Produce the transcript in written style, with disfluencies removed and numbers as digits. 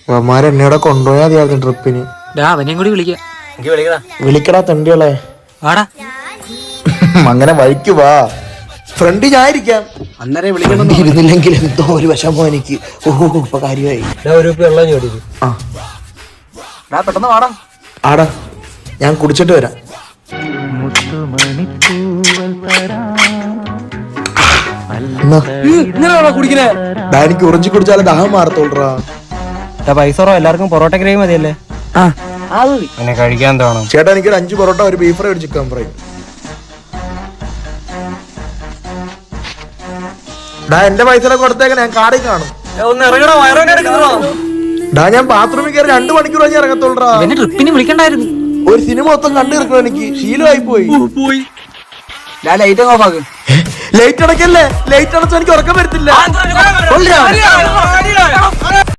അവന്മാരെ എന്നോടെ കൊണ്ടുപോയാ മതിയായിരുന്നു ട്രിപ്പിന്. അവനെയും കൂടി വിളിക്കാം. വിളിക്കടാ തെണ്ടികളെ. ആടാ അങ്ങനെ വഴിക്ക് വാ. ഫ്രണ്ട് ഞാൻ ഇരിക്കാം. അന്നേരം വിളിക്കണം. ഇരുന്നില്ലെങ്കിൽ എന്തോ ഒരു വിഷമോ എനിക്ക്. ഇപ്പൊ കാര്യമായി. പെട്ടെന്ന് വാടാ. ആടാ ഞാൻ കുടിച്ചിട്ട് വരാം. എനിക്ക് ഉറിഞ്ചി കുടിച്ചാലേ ദാഹം മാറത്തോളാ. പൈസ എല്ലാവർക്കും പൊറോട്ട ഗ്രേവി മതിയല്ലേ? കഴിക്കാൻ തോന്നും. ചേട്ടാ എനിക്ക് 5 പൊറോട്ട, ഒരു ബീഫ് ഫ്രൈ, ഒരു ചിക്കൻ ഫ്രൈ. എന്റെ പൈസ കൊടുത്തേക്ക, ഞാൻ കാറിൽ കാണും. ഞാൻ ബാത്റൂമിൽ കയറി 2 മണിക്കൂർ കഴിഞ്ഞ് ഇറങ്ങത്തോളാ. ട്രിപ്പിന് വിളിക്കണ്ടായിരുന്നു. ഒരു സിനിമ മൊത്തം കണ്ടു തീർക്കണം. എനിക്ക് ശീലമായി പോയി. ലൈറ്റ് അടക്കല്ലേ? ലൈറ്റ് അടച്ചാൽ എനിക്ക് ഉറക്കം വരത്തില്ല.